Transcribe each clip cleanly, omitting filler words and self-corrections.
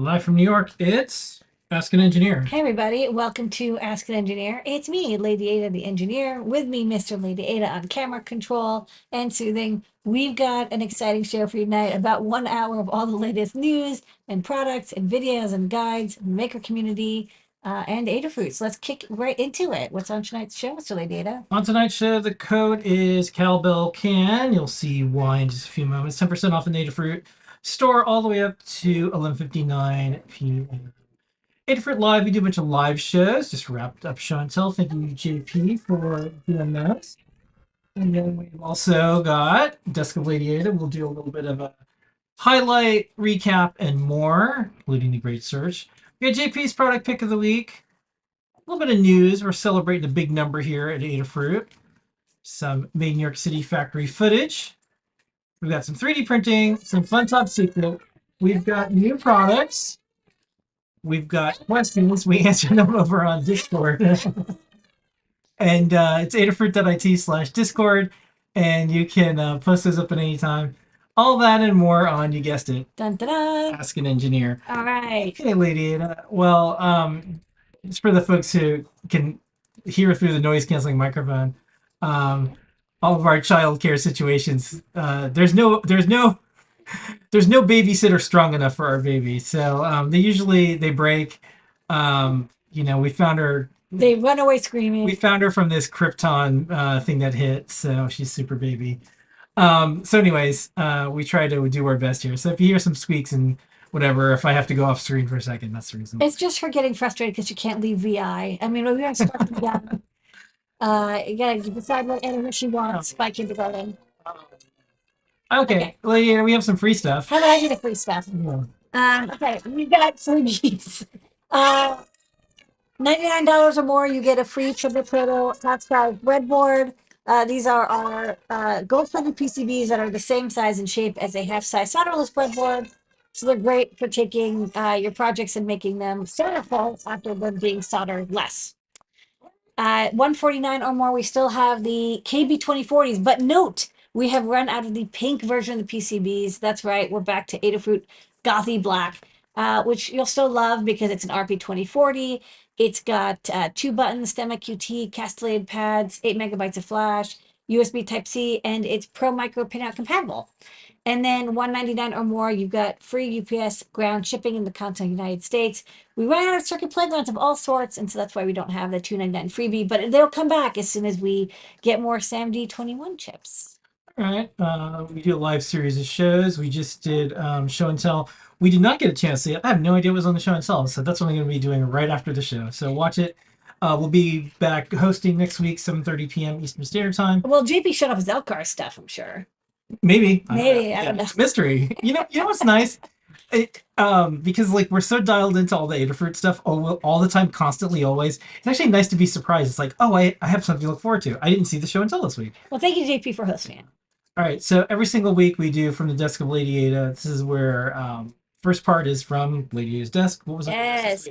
Live from New York, it's Ask an Engineer. Hey everybody, welcome to Ask an Engineer. It's me, Lady Ada the Engineer, with me, Mr. Lady Ada on camera control and soothing. We've got an exciting show for you tonight, about 1 hour of all the latest news and products and videos and guides, maker community, and Adafruit. So let's kick right into it. What's on tonight's show, Mr. Lady Ada? On tonight's show, the code is Cowbell Can. You'll see why in just a few moments. 10% off the Adafruit store all the way up to 11:59 p.m. Adafruit Live, we do a bunch of live shows. Just wrapped up show and tell. Thank you, JP, for doing those. And then we've also got Desk of Lady Ada. We'll do a little bit of a highlight, recap, and more, including the great search. We got JP's product pick of the week. A little bit of news. We're celebrating a big number here at Adafruit. Some made in New York City factory footage. We've got some 3D printing, some fun top secret. We've got new products. We've got questions. We answer them over on Discord. And it's adafruit.it/Discord. And you can post those up at any time. All that and more on, you guessed it, Dun dun dun! Ask an Engineer. All right. Okay, Lady Ada. Well, it's for the folks who can hear through the noise canceling microphone. Um, all of our child care situations, there's no babysitter strong enough for our baby. So they break. We found her. They run away screaming. We found her from this Krypton thing that hit. So she's super baby. Anyways, we try to do our best here. So if you hear some squeaks and whatever, if I have to go off screen for a second, that's the reason. It's just her getting frustrated because she can't leave VI. I mean, we're going to start VI. You gotta decide what animal she wants by kindergarten. Okay, well, yeah, we have some free stuff. How about I do the free stuff? Yeah. Okay, we got freebies. $99 or more, you get a free triple turtle half size breadboard. These are our gold-plated PCBs that are the same size and shape as a half size solderless breadboard. So they're great for taking your projects and making them solderful after them being soldered less. 149 or more, we still have the KB2040s, but note we have run out of the pink version of the PCBs. That's right, we're back to Adafruit Gothy Black, which you'll still love because it's an RP2040. It's got 2 buttons, STEMMA QT, castellated pads, 8 MB of flash, USB Type-C, and it's Pro Micro Pinout compatible. And then 199 or more, you've got free UPS ground shipping in the continental United States. We ran out of circuit playgrounds of all sorts, and so that's why we don't have the 299 freebie, but they'll come back as soon as we get more SAMD21 chips. All right. We do a live series of shows. We just did show and tell. We did not get a chance to see it. I have no idea what was on the show and tell, so that's what I'm going to be doing right after the show. So watch it. We'll be back hosting next week, 7:30 p.m. Eastern Standard Time. Well, JP showed off his Elcar stuff, I'm sure. Maybe. Maybe. I don't know. It's mystery. You know what's nice? Because like we're so dialed into all the Adafruit stuff all the time, constantly, always. It's actually nice to be surprised. It's like, oh, I have something to look forward to. I didn't see the show and tell this week. Well, thank you, JP, for hosting it. All right, so every single week we do from the desk of Lady Ada. This is where first part is from Lady Ada's desk. What was it? Yes.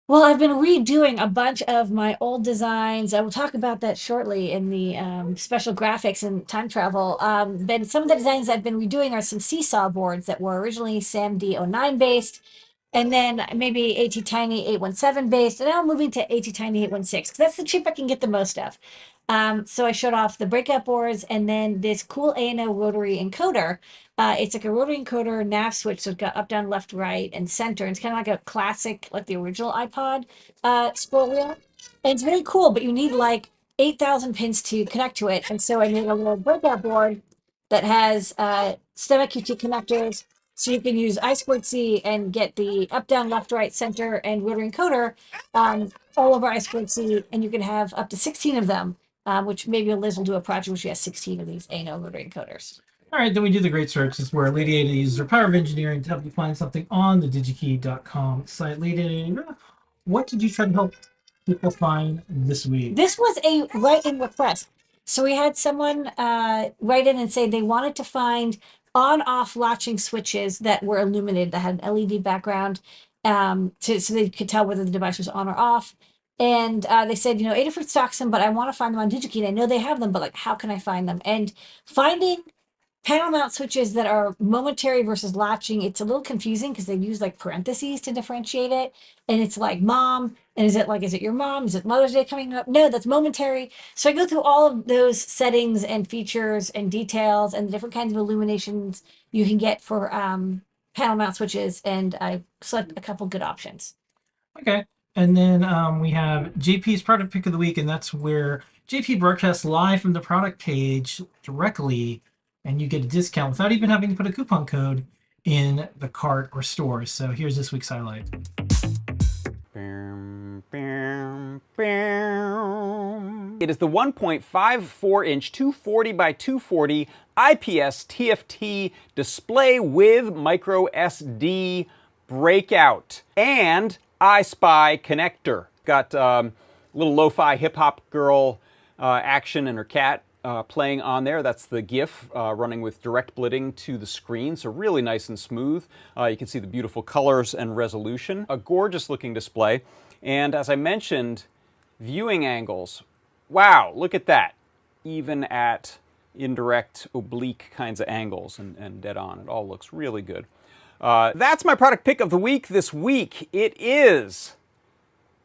Well, I've been redoing a bunch of my old designs. I will talk about that shortly in the special graphics and time travel. But some of the designs I've been redoing are some seesaw boards that were originally SAMD09 based, and then maybe ATtiny 817 based, and now I'm moving to ATtiny 816 because that's the chip I can get the most of. So I showed off the breakout boards and then this cool A&O rotary encoder. It's like a rotary encoder nav switch, so it's got up, down, left, right, and center. And it's kind of like a classic, like the original iPod scroll wheel. And it's very cool, but you need like 8,000 pins to connect to it. And so I made a little breakout board that has STEMMA QT connectors, so you can use I2C and get the up, down, left, right, center, and rotary encoder all over I2C, and you can have up to 16 of them. Which maybe Liz will do a project where she has 16 of these A&O rotary encoders. All right, then we do the great search. This is where Lady Ada uses her power of engineering to help you find something on the digikey.com site. Lady Ada, what did you try to help people find this week? This was a write-in request. So we had someone write in and say they wanted to find on-off latching switches that were illuminated, that had an LED background, so they could tell whether the device was on or off. And they said, Adafruit stocks them, but I want to find them on DigiKey. And I know they have them, but like, how can I find them? And finding panel mount switches that are momentary versus latching, it's a little confusing because they use like parentheses to differentiate it. And it's like mom, and is it your mom? Is it Mother's Day coming up? No, that's momentary. So I go through all of those settings and features and details and the different kinds of illuminations you can get for panel mount switches, and I select a couple good options. Okay. And then we have JP's product pick of the week, and that's where JP broadcasts live from the product page directly, and you get a discount without even having to put a coupon code in the cart or store. So here's this week's highlight. It is the 1.54 inch 240 by 240 IPS TFT display with micro SD breakout and I-Spy connector. Got a little lo-fi hip-hop girl action and her cat playing on there. That's the GIF running with direct blitting to the screen, so really nice and smooth. You can see the beautiful colors and resolution. A gorgeous looking display. And as I mentioned, viewing angles. Wow, look at that. Even at indirect, oblique kinds of angles and dead on. It all looks really good. That's my product pick of the week this week. It is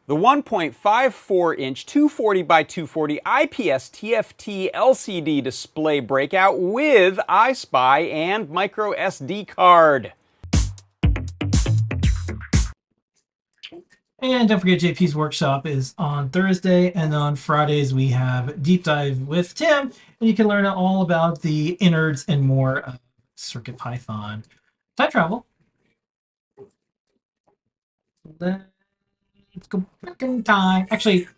the 1.54 inch 240 by 240 IPS TFT LCD display breakout with I-Spy and micro SD card. And don't forget, JP's workshop is on Thursday, and on Fridays we have Deep Dive with Tim, and you can learn all about the innards and more of CircuitPython. Time travel. Let's go back in time. Actually,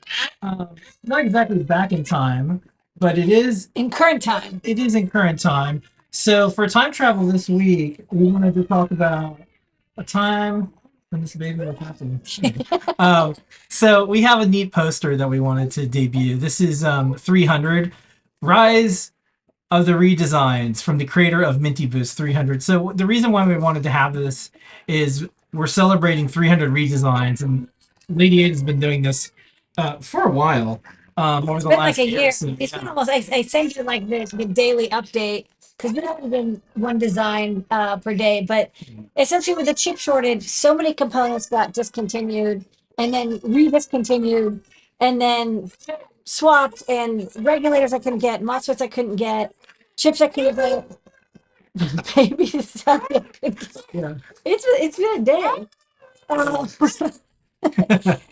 not exactly back in time, but it is In current time. It is in current time. So for time travel this week, we wanted to talk about a time when this baby was happening. So we have a neat poster that we wanted to debut. This is 300 Rise of the Redesigns from the creator of Minty Boost 300. So the reason why we wanted to have this is we're celebrating 300 redesigns, and Lady Ada has been doing this for a while. Over the Been last like a year. So, It's yeah. been almost. I send you like the daily update because we don't even one design per day. But essentially, with the chip shortage, so many components got discontinued and then re-discontinued, and then swapped. And regulators I couldn't get, MOSFETs I couldn't get, chips I couldn't get, baby stuff I couldn't get. Yeah. It's been a day.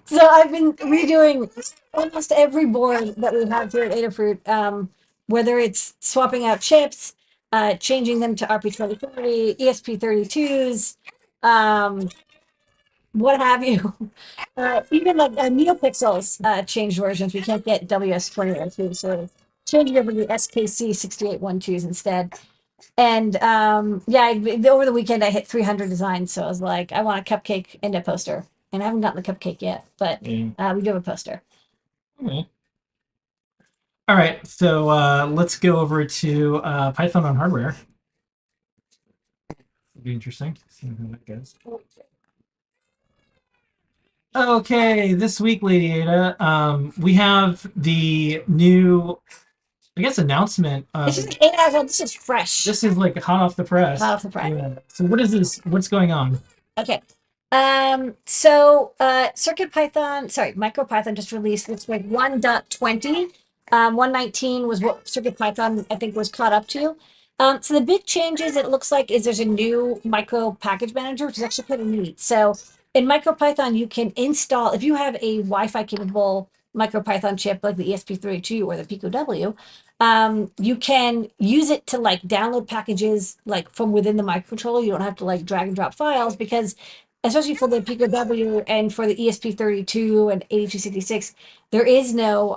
So I've been redoing almost every board that we have here at Adafruit, whether it's swapping out chips, changing them to RP2030, ESP32s, um, what have you. Even like NeoPixels changed versions. We can't get WS2002, so changing over to SKC 6812s instead. And over the weekend I hit 300 designs, so I was like, I want a cupcake and a poster, and I haven't gotten the cupcake yet, but we do have a poster. Okay. All right, so let's go over to Python on hardware. It'll be interesting. See how that goes. Okay, this week, Lady Ada, we have the new, I guess, announcement. This is like 8 hours old. This is fresh. This is like hot off the press. Hot off the press. Yeah. So what is this? What's going on? Okay. MicroPython just released it's like 1.20. 119 was what CircuitPython I think was caught up to. So the big changes it looks like is there's a new micro package manager, which is actually pretty neat. So in MicroPython, you can install if you have a Wi-Fi capable MicroPython chip like the ESP32 or the PicoW, you can use it to like download packages like from within the microcontroller. You don't have to like drag and drop files because especially for the PicoW and for the ESP32 and 8266, there is no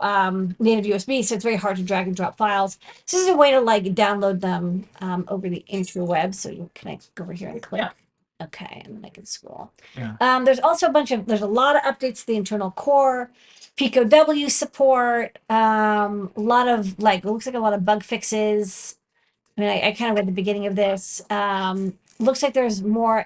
native USB, so it's very hard to drag and drop files. So this is a way to like download them over the interweb. So you can I go over here and click. Yeah. Okay, and then I can scroll. Yeah. There's also there's a lot of updates to the internal core, PicoW support, a lot of like, it looks like a lot of bug fixes. I mean, I kind of read the beginning of this. Looks like there's more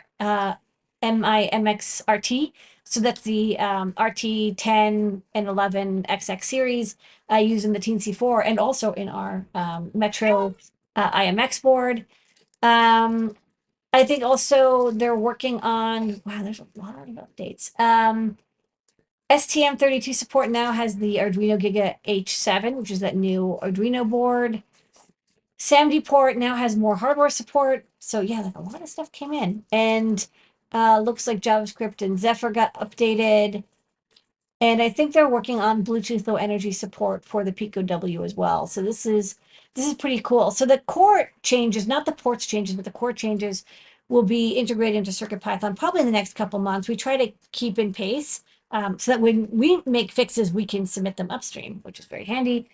MIMX RT. So that's the RT 10 and 11 XX series used in the Teen C4 and also in our Metro IMX board. I think also they're working on, wow, there's a lot of updates. STM32 support now has the Arduino Giga H7, which is that new Arduino board. SAMD port now has more hardware support. So yeah, like a lot of stuff came in. And looks like JavaScript and Zephyr got updated. And I think they're working on Bluetooth Low Energy support for the Pico W as well. So this is pretty cool. So the core changes, not the ports changes, but the core changes will be integrated into CircuitPython probably in the next couple months. We try to keep in pace so that when we make fixes, we can submit them upstream, which is very handy.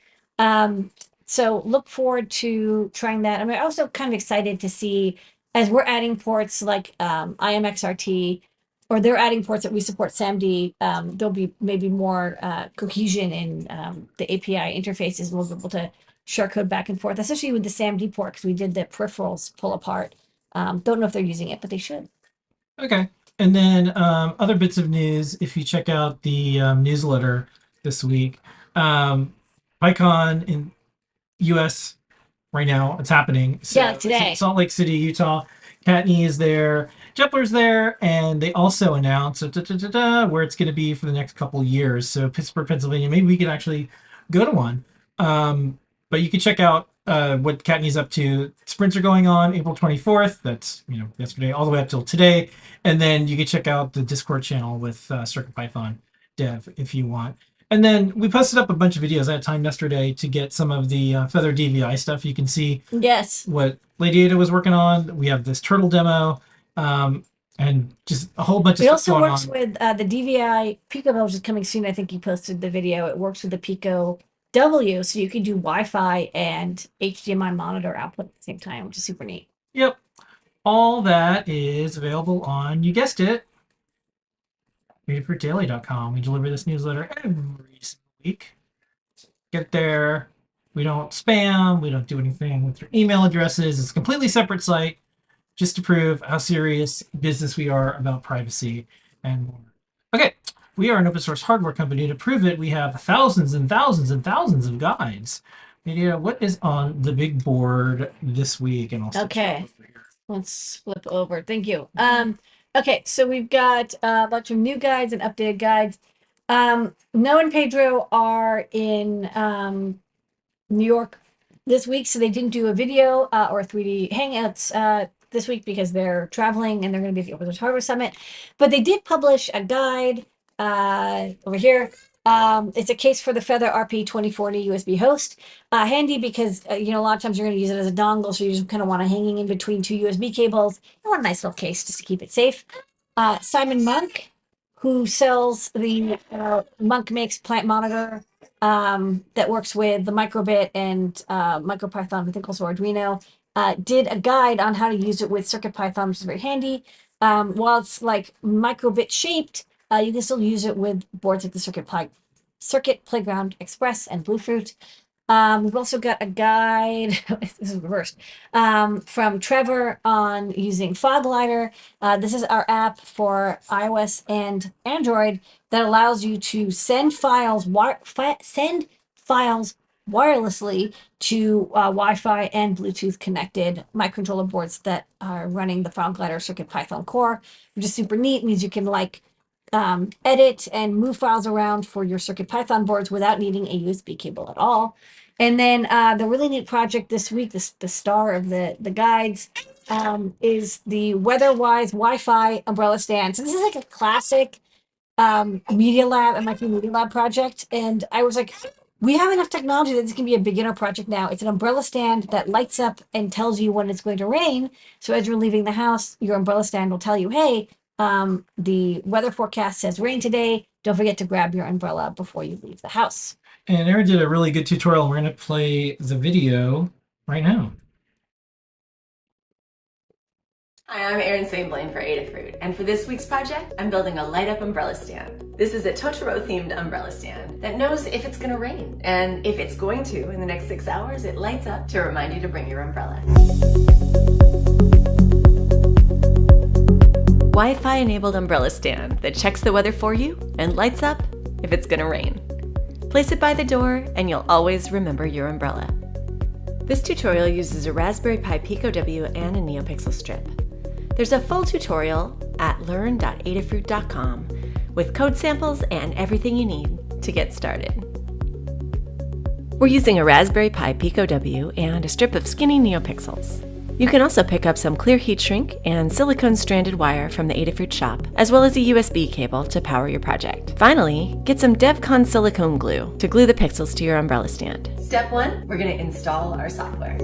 So look forward to trying that. I'm also kind of excited to see as we're adding ports like IMXRT, or they're adding ports that we support SAMD, there'll be maybe more cohesion in the API interfaces, and we'll be able to share code back and forth, especially with the SAMD port, because we did the peripherals pull apart. Don't know if they're using it, but they should. Okay. And then other bits of news, if you check out the newsletter this week, PyCon in US right now, it's happening. So Yeah, today. Salt Lake City, Utah. Kattni is there, Jepler's there, and they also announced where it's going to be for the next couple years. So Pittsburgh, Pennsylvania, maybe we could actually go to one. But you can check out what Kattni's up to. Sprints are going on April 24th. That's yesterday, all the way up till today. And then you can check out the Discord channel with CircuitPython dev if you want. And then we posted up a bunch of videos. I had time yesterday to get some of the Feather DVI stuff. You can see what Lady Ada was working on. We have this turtle demo, and just a whole bunch of stuff going on. It also works with the DVI Pico Bell, which is coming soon. I think you posted the video. It works with the Pico W, so you can do Wi-Fi and HDMI monitor output at the same time, which is super neat. Yep. All that is available on, you guessed it, adafruitdaily.com. We deliver this newsletter every week. Get there. We don't spam. We don't do anything with your email addresses. It's a completely separate site just to prove how serious business we are about privacy and more. Okay, we are an open source hardware company. To prove it, we have thousands and thousands and thousands of guides. Media, what is on the big board this week? And also okay, let's flip over. Thank you. Okay, so we've got a bunch of new guides and updated guides. Noah and Pedro are in New York this week, so they didn't do a video or 3D Hangouts this week because they're traveling and they're going to be at the Open Source Hardware Summit. But they did publish a guide over here. It's a case for the Feather RP 2040 USB host. Handy because, a lot of times you're going to use it as a dongle, so you just kind of want it hanging in between two USB cables. You want a nice little case just to keep it safe. Simon Monk, who sells the Monk Makes plant monitor that works with the microbit and MicroPython, I think also Arduino, did a guide on how to use it with CircuitPython, which is very handy. While it's like microbit shaped, you can still use it with boards like the Circuit Playground Express and Bluefruit. We've also got a guide, this is reversed, from Trevor on using FogLighter. This is our app for iOS and Android that allows you to send files wirelessly to Wi-Fi and Bluetooth connected microcontroller boards that are running the FogLighter CircuitPython core, which is super neat. It means you can edit and move files around for your CircuitPython boards without needing a USB cable at all. And then the really neat project this week, the star of the guides, is the WeatherWise Wi-Fi umbrella stand. So this is like a classic Media Lab, MIT Media Lab project. And I was like, we have enough technology that this can be a beginner project now. It's an umbrella stand that lights up and tells you when it's going to rain. So as you're leaving the house, your umbrella stand will tell you, hey, the weather forecast says rain today. Don't forget to grab your umbrella before you leave the house. And Aaron did a really good tutorial. We're going to play the video right now. Hi, I'm Erin Swain-Blaine for Adafruit, and for this week's project, I'm building a light-up umbrella stand. This is a Totoro-themed umbrella stand that knows if it's going to rain, and if it's going to in the next 6 hours, it lights up to remind you to bring your umbrella. Wi-Fi enabled umbrella stand that checks the weather for you and lights up if it's going to rain. Place it by the door and you'll always remember your umbrella. This tutorial uses a Raspberry Pi Pico W and a NeoPixel strip. There's a full tutorial at learn.adafruit.com with code samples and everything you need to get started. We're using a Raspberry Pi Pico W and a strip of skinny NeoPixels. You can also pick up some clear heat shrink and silicone stranded wire from the Adafruit shop, as well as a USB cable to power your project. Finally, get some DevCon silicone glue to glue the pixels to your umbrella stand. Step 1, we're going to install our software.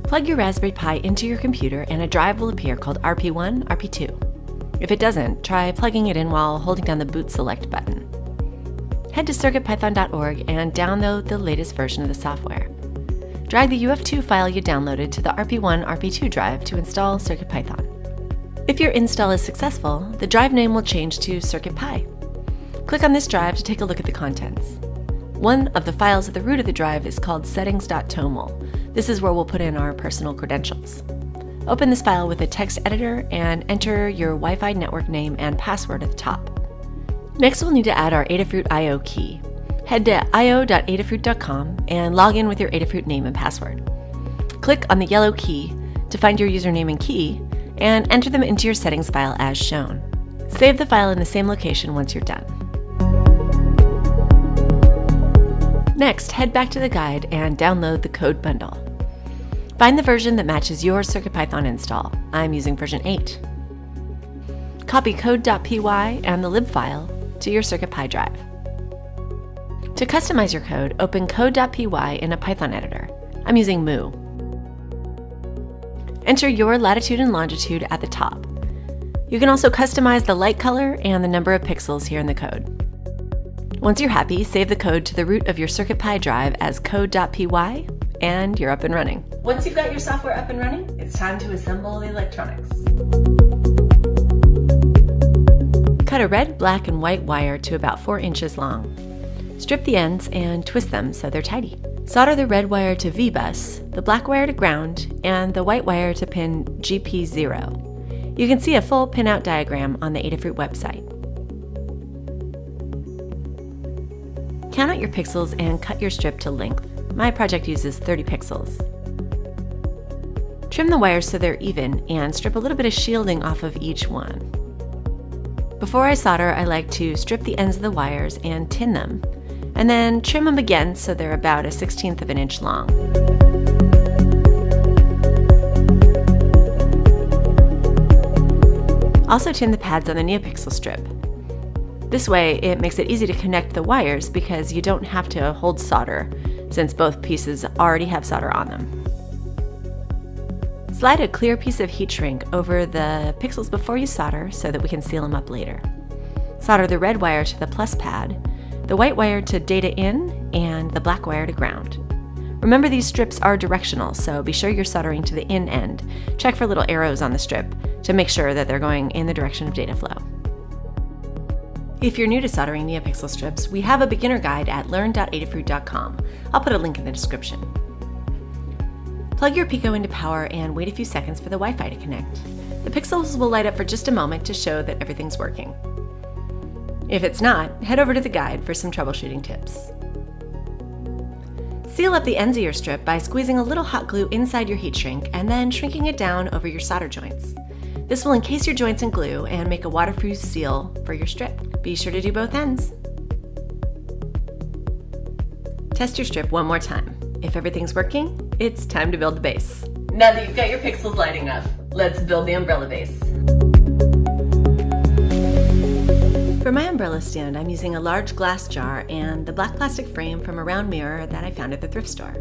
Plug your Raspberry Pi into your computer and a drive will appear called RP1, RP2. If it doesn't, try plugging it in while holding down the boot select button. Head to circuitpython.org and download the latest version of the software. Drag the UF2 file you downloaded to the RP1, RP2 drive to install CircuitPython. If your install is successful, the drive name will change to CircuitPy. Click on this drive to take a look at the contents. One of the files at the root of the drive is called settings.toml. This is where we'll put in our personal credentials. Open this file with a text editor and enter your Wi-Fi network name and password at the top. Next, we'll need to add our Adafruit I/O key. Head to io.adafruit.com and log in with your Adafruit name and password. Click on the yellow key to find your username and key and enter them into your settings file as shown. Save the file in the same location once you're done. Next, head back to the guide and download the code bundle. Find the version that matches your CircuitPython install. I'm using version 8. Copy code.py and the lib file to your CircuitPy drive. To customize your code, open code.py in a Python editor. I'm using Moo. Enter your latitude and longitude at the top. You can also customize the light color and the number of pixels here in the code. Once you're happy, save the code to the root of your CircuitPy drive as code.py, and you're up and running. Once you've got your software up and running, it's time to assemble the electronics. Cut a red, black, and white wire to about 4 inches long. Strip the ends and twist them so they're tidy. Solder the red wire to V-bus, the black wire to ground, and the white wire to pin GP0. You can see a full pinout diagram on the Adafruit website. Count out your pixels and cut your strip to length. My project uses 30 pixels. Trim the wires so they're even and strip a little bit of shielding off of each one. Before I solder, I like to strip the ends of the wires and tin them, and then trim them again so they're about 1/16 of an inch long. Also tin the pads on the NeoPixel strip. This way it makes it easy to connect the wires because you don't have to hold solder since both pieces already have solder on them. Slide a clear piece of heat shrink over the pixels before you solder so that we can seal them up later. Solder the red wire to the plus pad, the white wire to data in, and the black wire to ground. Remember, these strips are directional, so be sure you're soldering to the in end. Check for little arrows on the strip to make sure that they're going in the direction of data flow. If you're new to soldering NeoPixel strips, we have a beginner guide at learn.adafruit.com. I'll put a link in the description. Plug your Pico into power and wait a few seconds for the Wi-Fi to connect. The pixels will light up for just a moment to show that everything's working. If it's not, head over to the guide for some troubleshooting tips. Seal up the ends of your strip by squeezing a little hot glue inside your heat shrink and then shrinking it down over your solder joints. This will encase your joints in glue and make a waterproof seal for your strip. Be sure to do both ends. Test your strip one more time. If everything's working, it's time to build the base. Now that you've got your pixels lighting up, let's build the umbrella base. For my umbrella stand, I'm using a large glass jar and the black plastic frame from a round mirror that I found at the thrift store.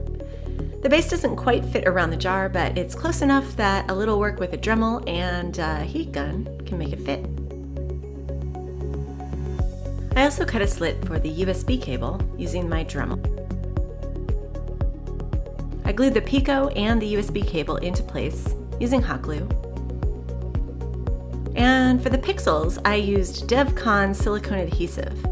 The base doesn't quite fit around the jar, but it's close enough that a little work with a Dremel and a heat gun can make it fit. I also cut a slit for the USB cable using my Dremel. I glued the Pico and the USB cable into place using hot glue. And for the pixels, I used DevCon silicone adhesive.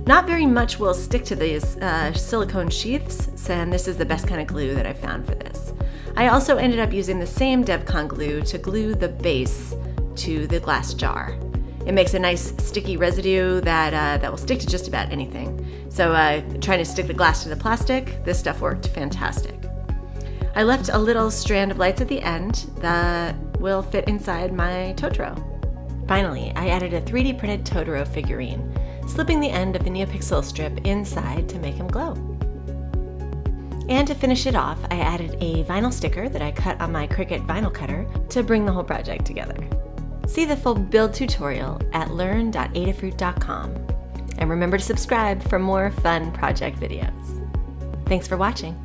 Not very much will stick to these silicone sheaths, and this is the best kind of glue that I found for this. I also ended up using the same DevCon glue to glue the base to the glass jar. It makes a nice sticky residue that will stick to just about anything. So trying to stick the glass to the plastic, this stuff worked fantastic. I left a little strand of lights at the end that will fit inside my Totoro. Finally, I added a 3D printed Totoro figurine, slipping the end of the NeoPixel strip inside to make him glow. And to finish it off, I added a vinyl sticker that I cut on my Cricut vinyl cutter to bring the whole project together. See the full build tutorial at learn.adafruit.com. And remember to subscribe for more fun project videos. Thanks for watching.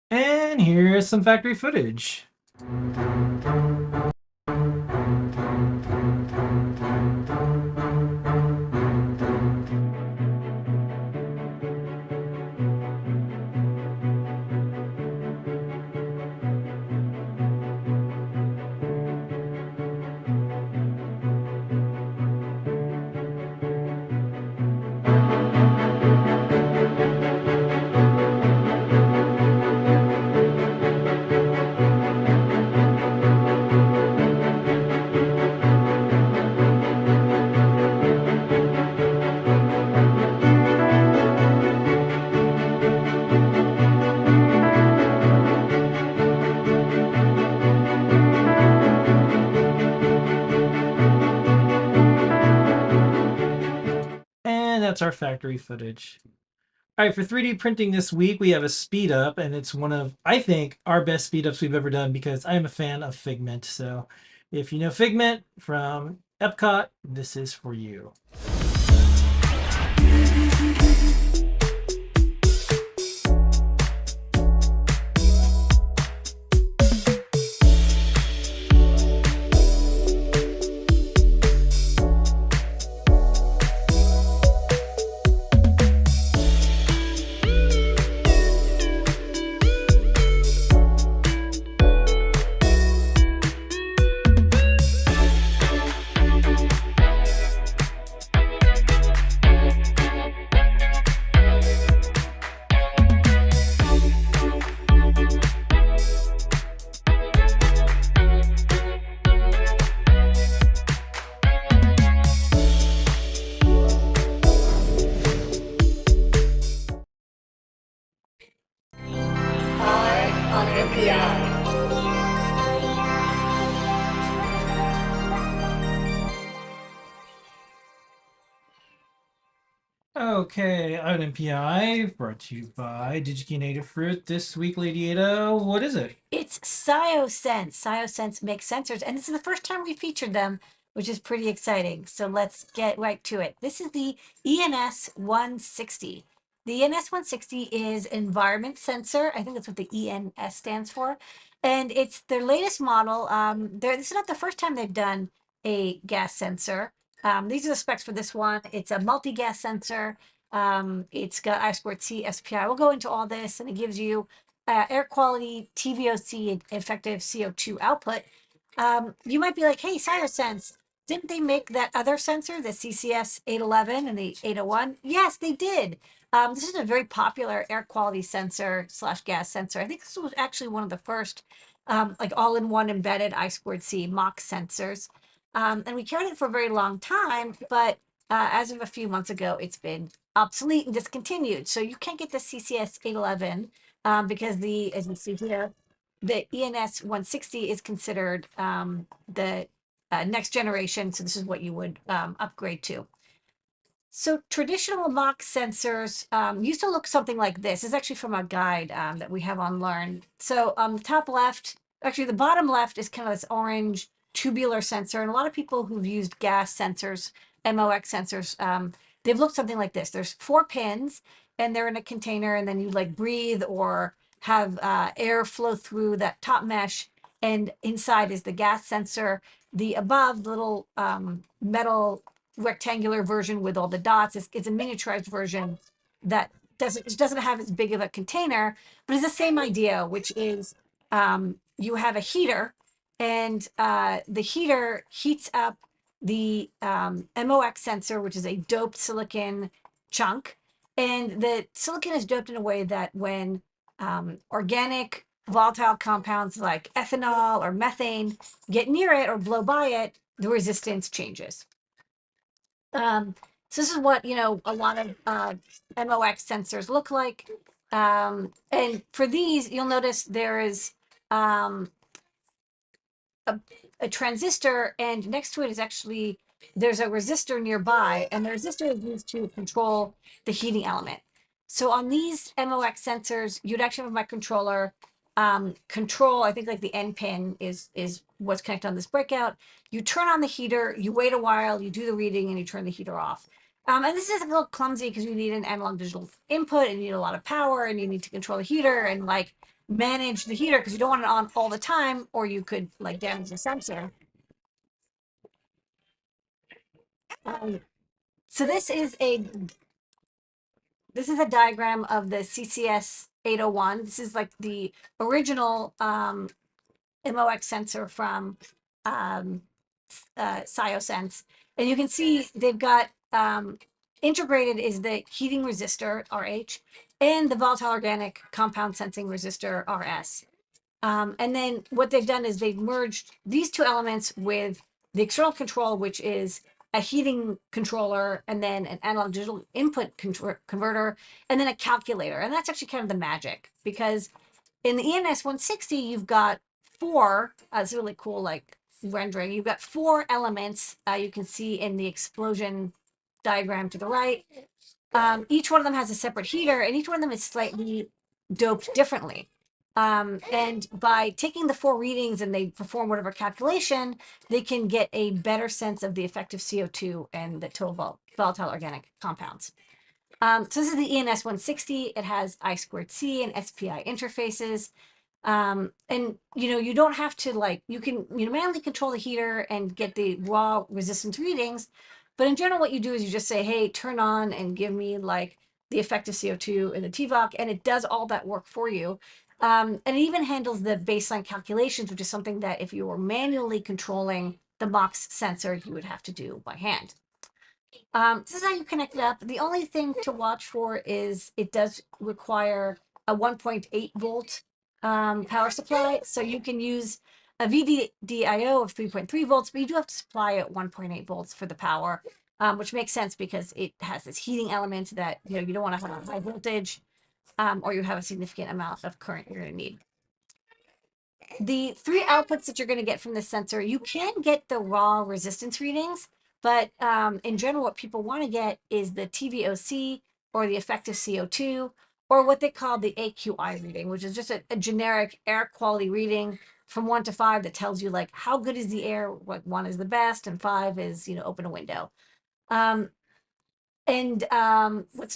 And here's some factory footage. And that's our factory footage. All right, for 3D printing this week, we have a speed up, and it's one of, I think, our best speed ups we've ever done because I am a fan of Figment. So if you know Figment from Epcot, this is for you. Okay, Item PI brought to you by DigiKey Adafruit. This week, Lady Ada, what is it? It's ScioSense. ScioSense makes sensors, and this is the first time we featured them, which is pretty exciting. So let's get right to it. This is the ENS 160. The ENS 160 is environment sensor. I think that's what the ENS stands for. And it's their latest model. This is not the first time they've done a gas sensor. These are the specs for this one. It's a multi-gas sensor. It's got I2C SPI. We'll go into all this, and it gives you air quality, TVOC, and effective CO2 output. You might be like, hey, ScioSense, didn't they make that other sensor, the CCS 811 and the 801? Yes, they did. This is a very popular air quality sensor slash gas sensor. I think this was actually one of the first like all-in-one embedded I2C mock sensors. And we carried it for a very long time, but as of a few months ago, it's been obsolete and discontinued. So you can't get the CCS 811 because as you see here, the ENS 160 is considered the next generation. So this is what you would upgrade to. So traditional mock sensors used to look something like this. It's actually from a guide that we have on Learn. So on the top left, actually the bottom left is kind of this orange tubular sensor. And a lot of people who've used gas sensors, MOX sensors, they've looked something like this. There's 4 pins and they're in a container, and then you like breathe or have air flow through that top mesh. And inside is the gas sensor. The above little metal rectangular version with all the dots is a miniaturized version that doesn't have as big of a container, but it's the same idea, which is you have a heater, and the heater heats up the MOX sensor, which is a doped silicon chunk, and the silicon is doped in a way that when organic volatile compounds like ethanol or methane get near it or blow by it, the resistance changes. So this is what, a lot of MOX sensors look like. And for these, you'll notice there is um, a, a transistor, and next to it is actually there's a resistor nearby, and the resistor is used to control the heating element. So on these MOX sensors, you'd actually have a microcontroller control. I think like the N pin is what's connected on this breakout. You turn on the heater, you wait a while, you do the reading, and you turn the heater off. And this is a little clumsy because you need an analog digital input and you need a lot of power and you need to control the heater and like manage the heater because you don't want it on all the time or you could like damage the sensor. So this is a diagram of the CCS 801. This is like the original MOX sensor from Sciosense. And you can see they've got integrated is the heating resistor, RH, and the volatile organic compound sensing resistor, RS. And then what they've done is they've merged these two elements with the external control, which is a heating controller, and then an analog digital input converter, and then a calculator. And that's actually kind of the magic because in the ENS 160, you've got four, it's really cool, like rendering. You've got four elements you can see in the explosion diagram to the right. Each one of them has a separate heater, and each one of them is slightly doped differently. And by taking the four readings and they perform whatever calculation, they can get a better sense of the effective CO2 and the total volatile organic compounds. So this is the ENS 160. It has I squared C and SPI interfaces. And you don't have to like, you can manually control the heater and get the raw resistance readings. But in general, what you do is you just say, hey, turn on and give me like the effective CO2 and the TVOC, and it does all that work for you. And it even handles the baseline calculations, which is something that if you were manually controlling the MOX sensor, you would have to do by hand. This is how you connect it up. The only thing to watch for is it does require a 1.8 volt power supply. So you can use a VDDIO of 3.3 volts, but you do have to supply it 1.8 volts for the power, which makes sense because it has this heating element that you don't want to have a high voltage or you have a significant amount of current you're going to need. The three outputs that you're going to get from this sensor, you can get the raw resistance readings, but in general, what people want to get is the TVOC or the effective CO2 or what they call the AQI reading, which is just a generic air quality reading from 1 to 5 that tells you like how good is the air, what 1 is the best and 5 is, open a window. What's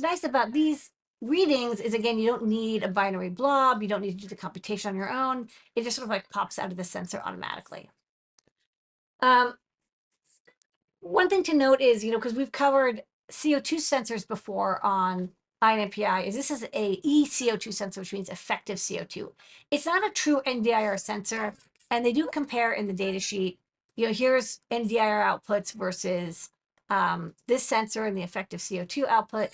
nice about these readings is, again, you don't need a binary blob. You don't need to do the computation on your own. It just sort of like pops out of the sensor automatically. One thing to note is, because we've covered CO2 sensors before on INMPI, is this is a eCO2 sensor, which means effective CO2. It's not a true NDIR sensor, and they do compare in the data sheet. Here's NDIR outputs versus this sensor and the effective CO2 output.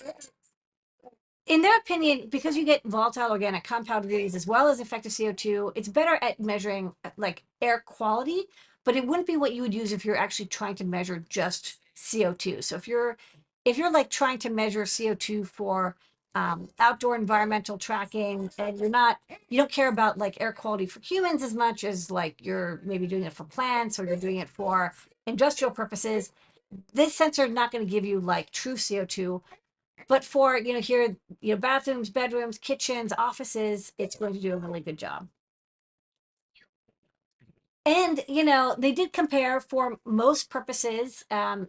In their opinion, because you get volatile organic compound readings as well as effective CO2, it's better at measuring like air quality, but it wouldn't be what you would use if you're actually trying to measure just CO2. So if you're like trying to measure CO2 for outdoor environmental tracking and you don't care about like air quality for humans as much as like you're maybe doing it for plants or you're doing it for industrial purposes, this sensor is not going to give you like true CO2. But for, here, bathrooms, bedrooms, kitchens, offices, it's going to do a really good job. And, they did compare for most purposes,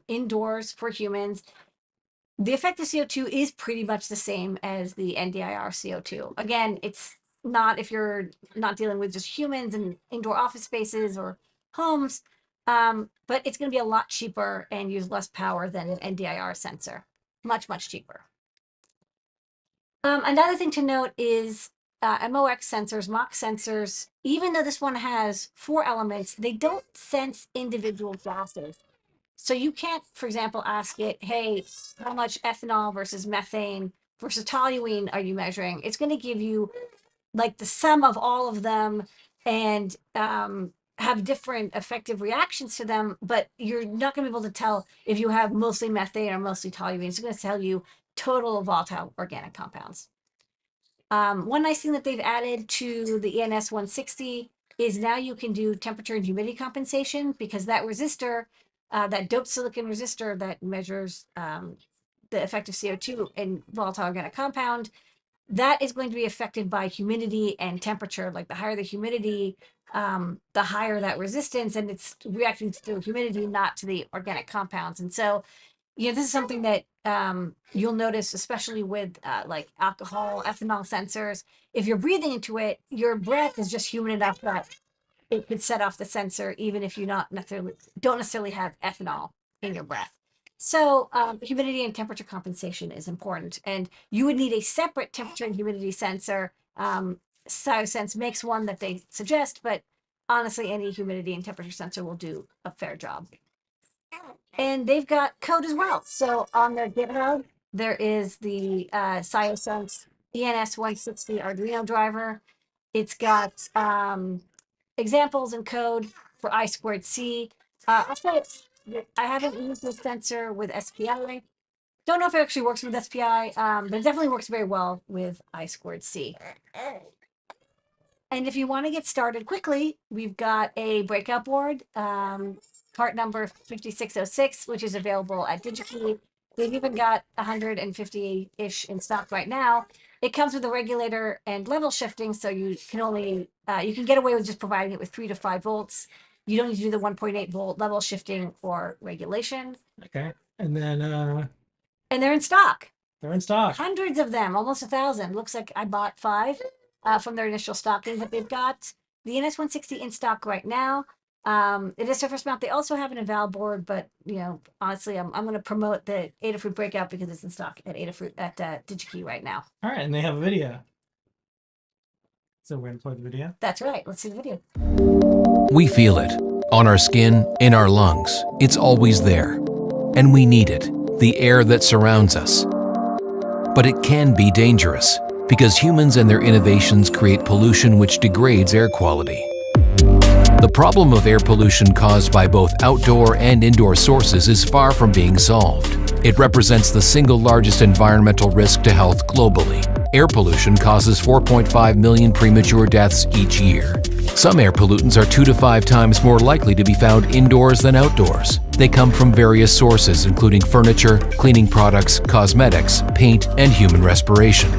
indoors for humans, the effective CO2 is pretty much the same as the NDIR CO2. Again, it's not if you're not dealing with just humans and indoor office spaces or homes, but it's going to be a lot cheaper and use less power than an NDIR sensor. Much, much cheaper. Another thing to note is MOX sensors, MOX sensors, even though this one has 4 elements, they don't sense individual gases. So you can't, for example, ask it, hey, how much ethanol versus methane versus toluene are you measuring? It's going to give you like the sum of all of them and have different effective reactions to them, but you're not going to be able to tell if you have mostly methane or mostly toluene. It's going to tell you total volatile organic compounds. One nice thing that they've added to the ENS 160 is now you can do temperature and humidity compensation, because that resistor, that doped silicon resistor that measures the effect of CO2 in volatile organic compound, that is going to be affected by humidity and temperature. Like the higher the humidity, the higher that resistance, and it's reacting to the humidity, not to the organic compounds. And so, this is something that you'll notice, especially with like alcohol, ethanol sensors. If you're breathing into it, your breath is just humid enough that it could set off the sensor, even if you don't necessarily have ethanol in your breath. So humidity and temperature compensation is important, and you would need a separate temperature and humidity sensor. ScioSense makes one that they suggest, but honestly, any humidity and temperature sensor will do a fair job. And they've got code as well. So on their GitHub, there is the ScioSense ENS 160 Arduino driver. It's got examples and code for I squared C. I'll say I haven't used this sensor with SPI. Don't know if it actually works with SPI, but it definitely works very well with I squared C. And if you want to get started quickly, we've got a breakout board, part number 5606, which is available at DigiKey. They've even got 150-ish in stock right now. It comes with a regulator and level shifting, so you can get away with just providing it with 3 to 5 volts. You don't need to do the 1.8 volt level shifting or regulation. Okay. And then And they're in stock. they're in stock. Hundreds of them, almost 1,000. Looks like I bought 5 from their initial stocking, but they've got the NS 160 in stock right now. It is surface mount. They also have an eval board, but honestly, I'm going to promote the Adafruit breakout because it's in stock at Adafruit at DigiKey right now. All right, and they have a video. So we're going to play the video. That's right. Let's see the video. We feel it on our skin, in our lungs. It's always there, and we need it, the air that surrounds us. But it can be dangerous because humans and their innovations create pollution which degrades air quality. The problem of air pollution caused by both outdoor and indoor sources is far from being solved. It represents the single largest environmental risk to health globally. Air pollution causes 4.5 million premature deaths each year. Some air pollutants are 2 to 5 times more likely to be found indoors than outdoors. They come from various sources, including furniture, cleaning products, cosmetics, paint, and human respiration.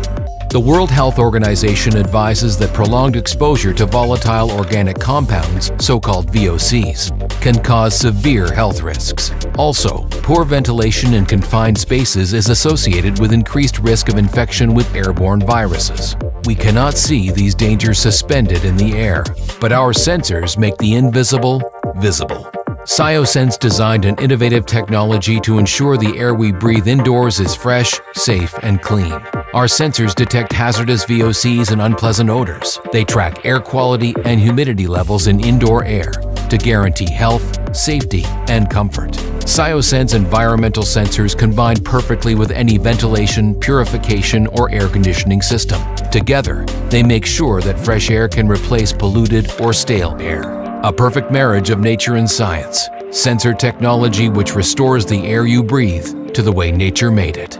The World Health Organization advises that prolonged exposure to volatile organic compounds, so-called VOCs, can cause severe health risks. Also, poor ventilation in confined spaces is associated with increased risk of infection with airborne viruses. We cannot see these dangers suspended in the air, but our sensors make the invisible visible. ScioSense designed an innovative technology to ensure the air we breathe indoors is fresh, safe, and clean. Our sensors detect hazardous VOCs and unpleasant odors. They track air quality and humidity levels in indoor air to guarantee health, safety, and comfort. ScioSense environmental sensors combine perfectly with any ventilation, purification, or air conditioning system. Together, they make sure that fresh air can replace polluted or stale air. A perfect marriage of nature and science. Sensor technology which restores the air you breathe to the way nature made it.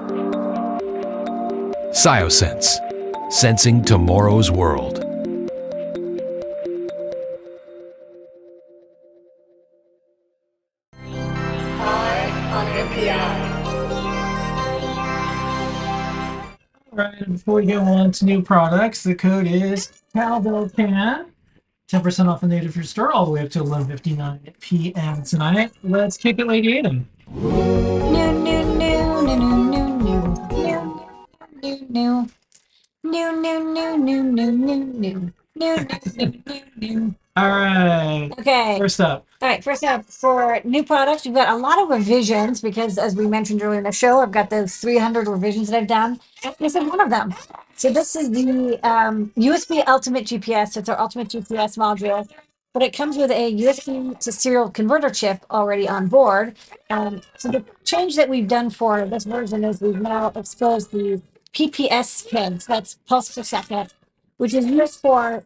ScioSense. Sensing tomorrow's world. All right, and before we go on to new products, the code is CowbellCan. 10% off the Adafruit store all the way up to 11:59 p.m. tonight. Let's kick it, Lady Adam. All right. Okay. First up. All right, first up, for new products, we've got a lot of revisions because, as we mentioned earlier in the show, I've got those 300 revisions that I've done. This is one of them. So this is the USB Ultimate GPS. It's our Ultimate GPS module, but it comes with a USB to serial converter chip already on board. So the change that we've done for this version is we've now exposed the PPS pins. That's pulse per second. which is used for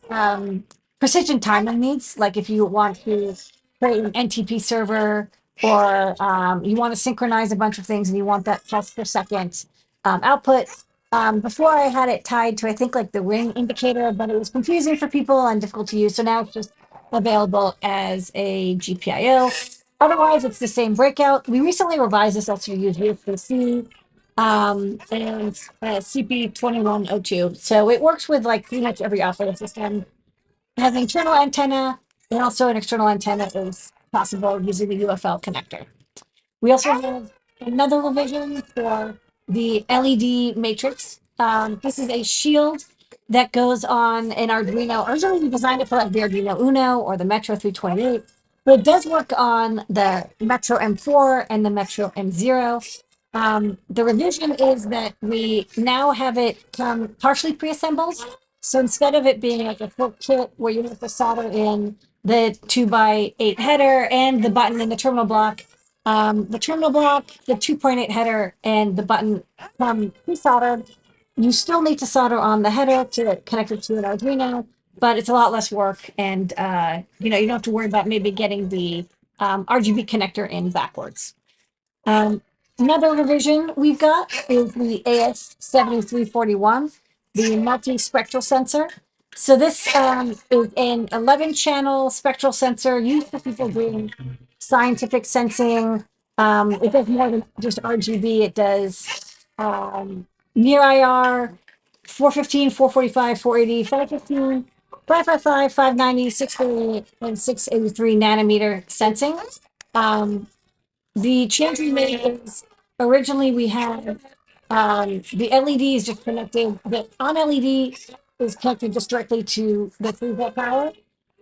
precision timing needs. Like if you want to create an NTP server or you want to synchronize a bunch of things and you want that pulse per second output. Before I had it tied to, I think, like the ring indicator, but it was confusing for people and difficult to use. So now it's just available as a GPIO. Otherwise, it's the same breakout. We recently revised this also to use USB-C and CP2102. So it works with like pretty much every operating system. It has an internal antenna and also an external antenna is possible using the UFL connector. We also have another revision for the LED matrix. This is a shield that goes on an Arduino. Originally, we designed it for like the Arduino Uno or the Metro 328, but it does work on the Metro M4 and the Metro M0. The revision is that we now have it come partially pre-assembled. So instead of it being like a full kit where you have to solder in the 2x8 header and the button in the terminal block, the terminal block, the 2.8 header, and the button come pre-soldered. You still need to solder on the header to connect it to an Arduino, but it's a lot less work, and you don't have to worry about maybe getting the RGB connector in backwards. Another revision we've got is the AS7341, the multi-spectral sensor. So this is an 11-channel spectral sensor used for people doing scientific sensing. It does more than just RGB. It does near IR, 415, 445, 480, 515, 555, 590, 638, and 683 nanometer sensing. The change we made is originally we had the LED is just connected, the on LED is connected just directly to the 3-volt power.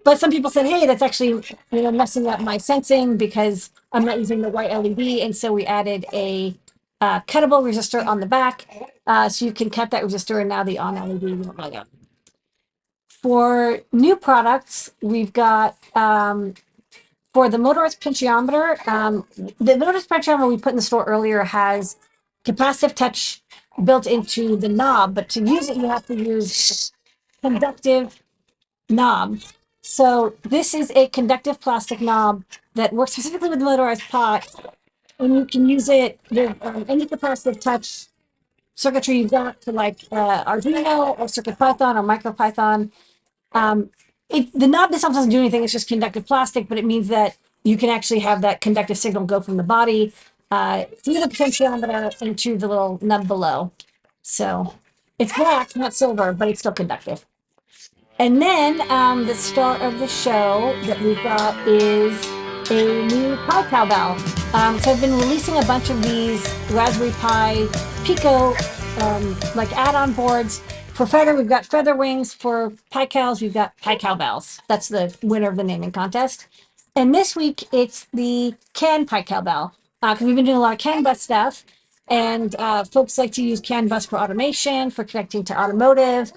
But some people said, hey, that's actually messing up my sensing because I'm not using the white LED. And so we added a cuttable resistor on the back. So you can cut that resistor and now the on LED won't light up. For new products, we've got for the motorized potentiometer, the motorized potentiometer we put in the store earlier has capacitive touch built into the knob, but to use it, you have to use conductive knob. So this is a conductive plastic knob that works specifically with the motorized pot, and you can use it with any capacitive touch circuitry you've got to like Arduino or CircuitPython or MicroPython. The knob itself doesn't do anything. It's just conductive plastic, but it means that you can actually have that conductive signal go from the body through the potentiometer into the little nub below. So it's black, not silver, but it's still conductive. And then the star of the show that we've got is a new Pi cowbell. So I've been releasing a bunch of these Raspberry Pi Pico like add-on boards. For feather, we've got feather wings. For Pi cows, we've got Pi cowbells. That's the winner of the naming contest. And this week, it's the CAN Pi cowbell. Because we've been doing a lot of CAN bus stuff. And folks like to use CAN bus for automation, for connecting to automotive,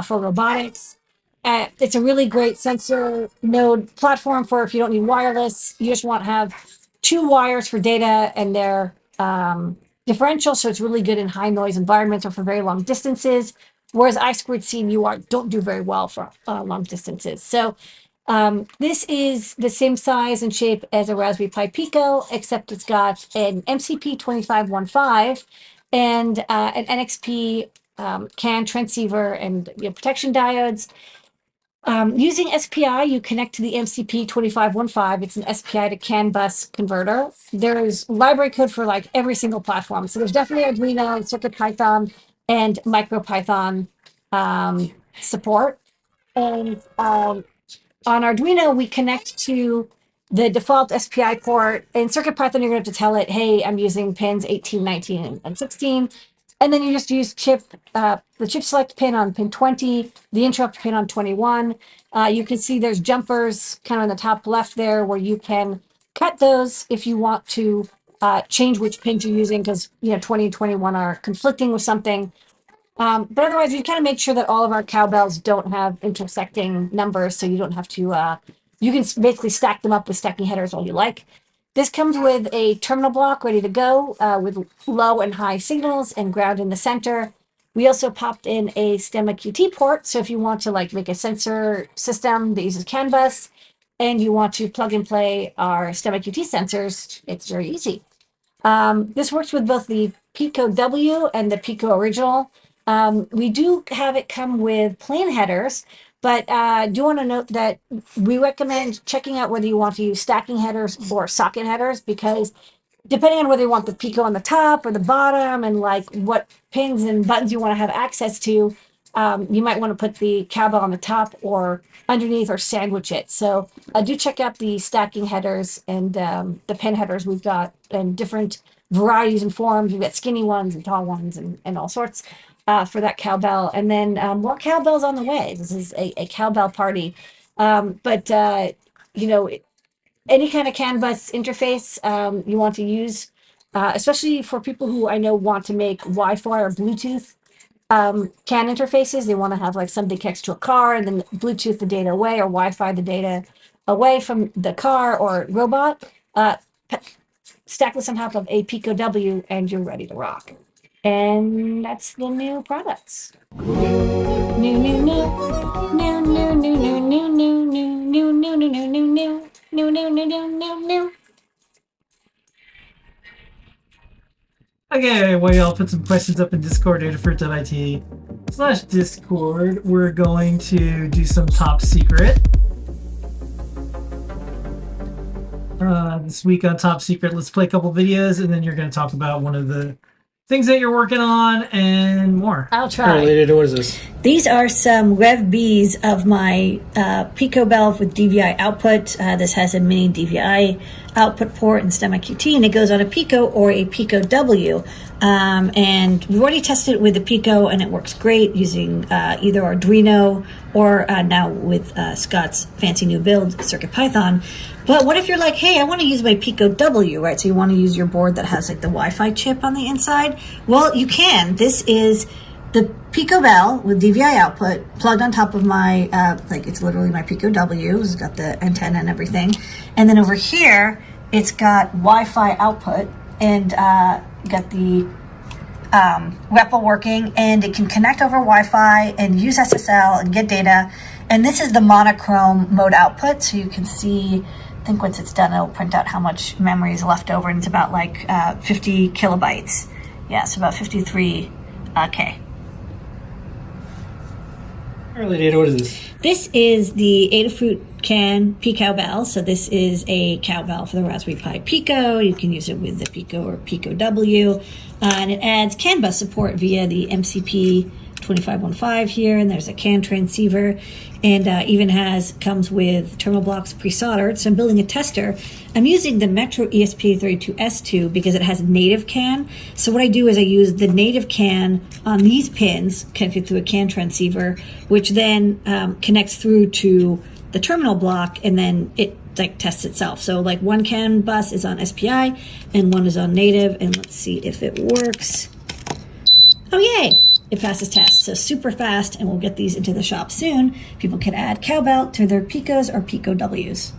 for robotics. It's a really great sensor node platform for if you don't need wireless, you just want to have 2 wires for data and their differential. So it's really good in high noise environments or for very long distances. Whereas I2C and UART don't do very well for long distances. So this is the same size and shape as a Raspberry Pi Pico, except it's got an MCP 2515 and an NXP CAN transceiver and protection diodes. Using SPI, you connect to the MCP 2515. It's an SPI to CAN bus converter. There's library code for like every single platform. So there's definitely Arduino, CircuitPython, and MicroPython support. And on Arduino, we connect to the default SPI port. In CircuitPython, you're going to have to tell it, hey, I'm using pins 18, 19, and 16. And then you just use the chip select pin on pin 20, the interrupt pin on 21. You can see there's jumpers kind of on the top left there where you can cut those if you want to change which pins you're using because 20 and 21 are conflicting with something. But otherwise, we kind of make sure that all of our cowbells don't have intersecting numbers, so you don't have to, you can basically stack them up with stacking headers all you like. This comes with a terminal block ready to go with low and high signals and ground in the center. We also popped in a STEMMA QT port. So if you want to like make a sensor system that uses CAN bus and you want to plug and play our STEMMA QT sensors, it's very easy. This works with both the Pico W and the Pico Original. We do have it come with plain headers, but I do want to note that we recommend checking out whether you want to use stacking headers or socket headers, because depending on whether you want the Pico on the top or the bottom and like what pins and buttons you want to have access to, you might want to put the cowbell on the top or underneath or sandwich it. So do check out the stacking headers and the pin headers we've got and different varieties and forms. We've got skinny ones and tall ones and all sorts for that cowbell. And then more cowbells on the way. This is a cowbell party. But you know, any kind of CAN bus interface you want to use, especially for people who I know want to make Wi-Fi or Bluetooth CAN interfaces. They want to have like something connects to a car and then Bluetooth the data away or Wi-Fi the data away from the car or robot. Stack this on top of a Pico W and you're ready to rock. And that's the new products. New, new, new, new, new, new, new, new, new, new, new, new, new, new, new, new. No, no, no, no, no, no. Okay, well, y'all put some questions up in Discord, adafruit.it/Discord. We're going to do some top secret. This week on Top Secret, let's play a couple videos, and then you're going to talk about one of the things that you're working on and more. I'll try. What is this? These are some Rev Bs of my Pico bell with DVI output. This has a mini DVI output port and STEMMA QT, and it goes on a Pico or a Pico W. And we've already tested it with the Pico, and it works great using either Arduino or now with Scott's fancy new build, CircuitPython. But what if you're like, hey, I want to use my Pico W, right? So you want to use your board that has like the Wi-Fi chip on the inside? Well, you can. This is the Pico Bell with DVI output plugged on top of my, it's literally my Pico W. It's got the antenna and everything. And then over here, it's got Wi-Fi output and got the REPL working, and it can connect over Wi-Fi and use SSL and get data. And this is the monochrome mode output, so you can see, I think once it's done, it'll print out how much memory is left over, and it's about like 50 kilobytes. Yeah, so about 53K. Early data, what is this? This is the Adafruit CAN P-Cowbell. So this is a cowbell for the Raspberry Pi Pico. You can use it with the Pico or Pico W. And it adds CAN bus support via the MCP 2515 here, and there's a CAN transceiver, and even comes with terminal blocks pre-soldered. So I'm building a tester. I'm using the Metro ESP32S2 because it has native CAN. So what I do is I use the native CAN on these pins connected through a CAN transceiver, which then connects through to the terminal block, and then it like tests itself. So like one CAN bus is on SPI and one is on native, and let's see if it works. Oh, yay! It passes tests, so super fast, and we'll get these into the shop soon. People can add cowbell to their Picos or Pico Ws.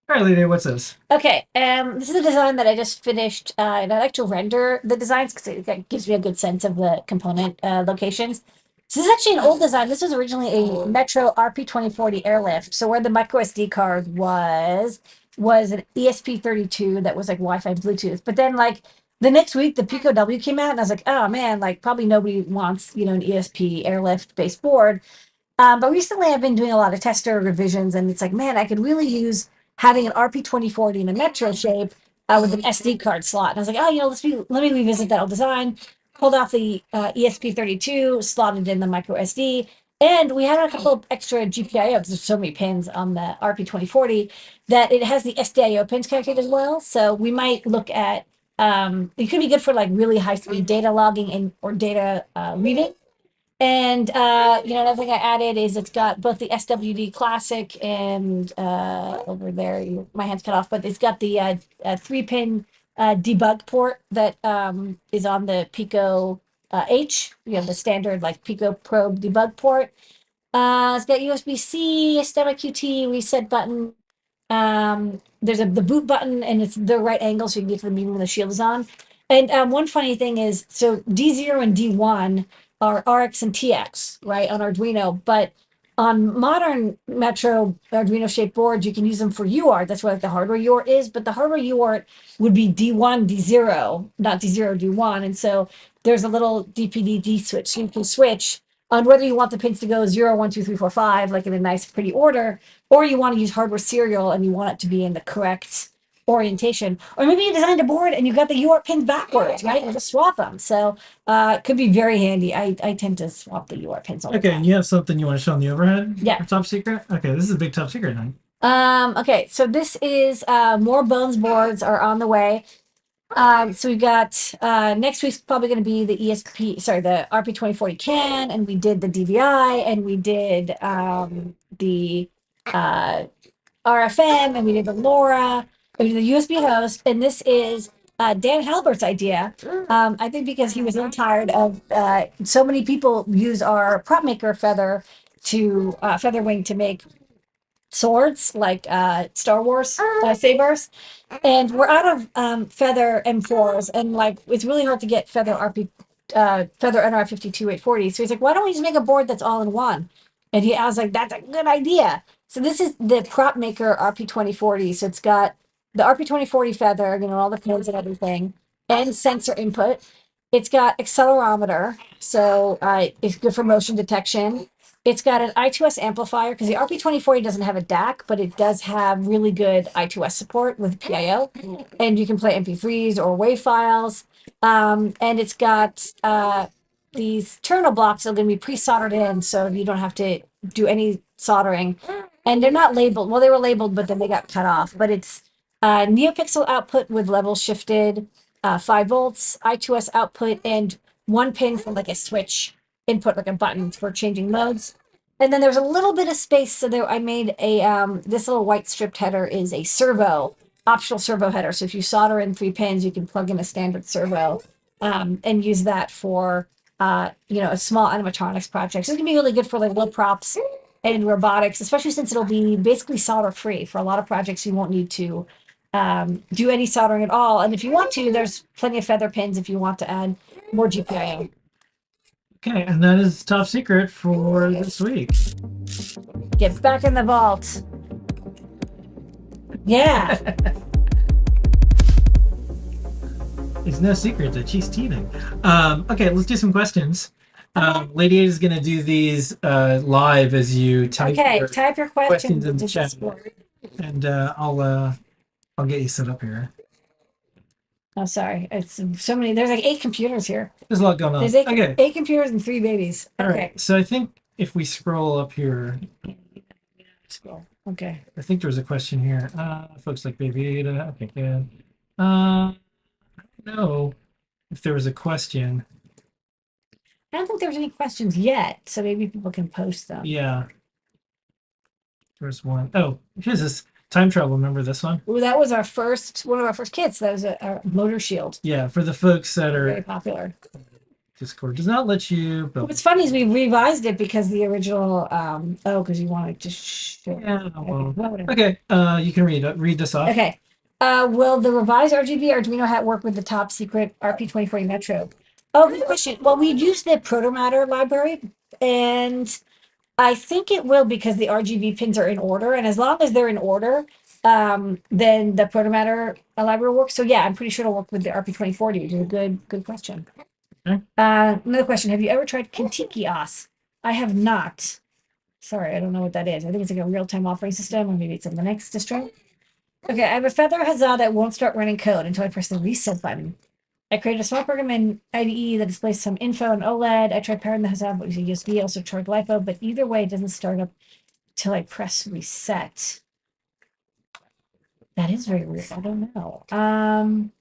All right, Lydia, what's this? Okay, this is a design that I just finished, and I like to render the designs because it gives me a good sense of the component locations. So this is actually an old design. This was originally a Metro RP2040 airlift. So where the micro SD card was an ESP32 that was like Wi-Fi Bluetooth. But then like the next week, the Pico W came out, and I was like, oh man, like probably nobody wants, an ESP airlift based board. But recently I've been doing a lot of tester revisions, and it's like, man, I could really use having an RP2040 in a Metro shape with an SD card slot. And I was like, oh, let me revisit that old design. Pulled off the ESP32, slotted in the micro SD, and we had a couple of extra GPIO. There's so many pins on the RP2040 that it has the SDIO pins connected as well. So we might look at it could be good for like really high speed data logging or data reading. And another thing I added is it's got both the SWD Classic and over there, my hand's cut off, but it's got the 3-pin debug port that is on the Pico H. The standard like Pico probe debug port. It's got USB-C, STEMMA QT, reset button. There's the boot button, and it's the right angle so you can get to the meeting when the shield is on. And one funny thing is, so D0 and D1 are RX and TX, right, on Arduino, but on modern Metro Arduino shaped boards, you can use them for UART. That's what like the hardware UART is, but the hardware UART would be D1, D0, not D0, D1. And so there's a little DPDD switch. So you can switch on whether you want the pins to go 0, 1, 2, 3, 4, 5, like in a nice, pretty order, or you want to use hardware serial and you want it to be in the correct orientation, or maybe you designed a board and you got the UART pins backwards, right? And just swap them. So it could be very handy. I tend to swap the UART pins all the Okay, time. and you have something you want to show on the overhead? Yeah. For top secret? Okay, this is a big top secret then. Okay, so this is more bones boards are on the way. So we've got next week's probably going to be the the RP2040 CAN, and we did the DVI, and we did the RFM, and we did the LoRa, and we did the USB host, and this is Dan Halbert's idea. I think because he was a little tired of so many people use our prop maker feather wing to make swords like Star Wars sabers, and we're out of feather M4s, and like it's really hard to get feather feather NR52840. So he's like, why don't we just make a board that's all in one? And I was like, that's a good idea. So this is the prop maker RP2040. So it's got the RP2040 feather, all the pins and everything, and sensor input. It's got accelerometer, so it's good for motion detection. It's got an I2S amplifier because the RP2040 doesn't have a DAC, but it does have really good I2S support with PIO, and you can play MP3s or WAV files. And it's got these terminal blocks that are going to be pre-soldered in, so you don't have to do any soldering. And they're not labeled. Well, they were labeled, but then they got cut off. But it's NeoPixel output with level shifted 5 volts, I2S output, and one pin for like a switch input, like a button for changing modes. And then there's a little bit of space, so there I made a this little white stripped header is a optional servo header. So if you solder in 3 pins, you can plug in a standard servo and use that for a small animatronics project. So it can be really good for like low props and robotics, especially since it'll be basically solder free. For a lot of projects, you won't need to do any soldering at all. And if you want to, there's plenty of feather pins if you want to add more GPIO. Okay, and that is top secret for this week. Get back in the vault. Yeah. It's no secret that she's teething. Okay, let's do some questions. Lady A is going to do these live as you type. Okay, type your questions in the into chat. Discord. And I'll get you set up here. Oh, sorry. It's so many. There's like 8 computers here. There's a lot going on. There's 8 computers and 3 babies. All Okay. right. So I think if we scroll up here, Scroll. Okay. I think there was a question here. Folks like Baby Ada. Okay, good. I don't know if there was a question. I don't think there's any questions yet, so maybe people can post them. Yeah. There's one. Oh, here's this time travel. Remember this one? Ooh, that was one of our first kits. That was our motor shield. Yeah, for the folks that Very are popular. Discord does not let you build. What's funny is we revised it because the original because you wanted to show. Yeah, well, Whatever. okay. You can read this off. Okay. Will the revised RGB Arduino hat work with the top secret RP2040 Metro? Oh, good question. Well, we used the Protomatter library, and I think it will because the RGB pins are in order, and as long as they're in order, then the Protomatter library will work. So yeah, I'm pretty sure it'll work with the RP2040. It's a good question. Okay. Another question. Have you ever tried Kentucky OS? I have not. Sorry, I don't know what that is. I think it's like a real-time operating system, or maybe it's in the next distro. Okay, I have a Feather Huzzah that won't start running code until I press the reset button. I created a small program in IDE that displays some info on OLED. I tried powering the Huzzah, but using USB, also tried LiPo, but either way, it doesn't start up till I press reset. That is very weird. I don't know.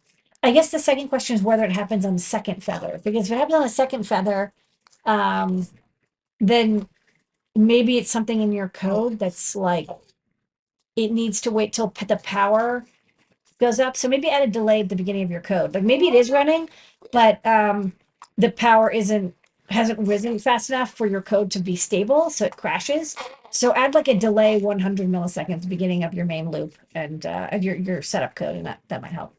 I guess the second question is whether it happens on the second feather, because if it happens on the second feather, then maybe it's something in your code that's like it needs to wait till the power goes up. So maybe add a delay at the beginning of your code. Like maybe it is running, but the power hasn't risen fast enough for your code to be stable, so it crashes. So add like a delay 100 milliseconds at the beginning of your main loop and your setup code, and that might help.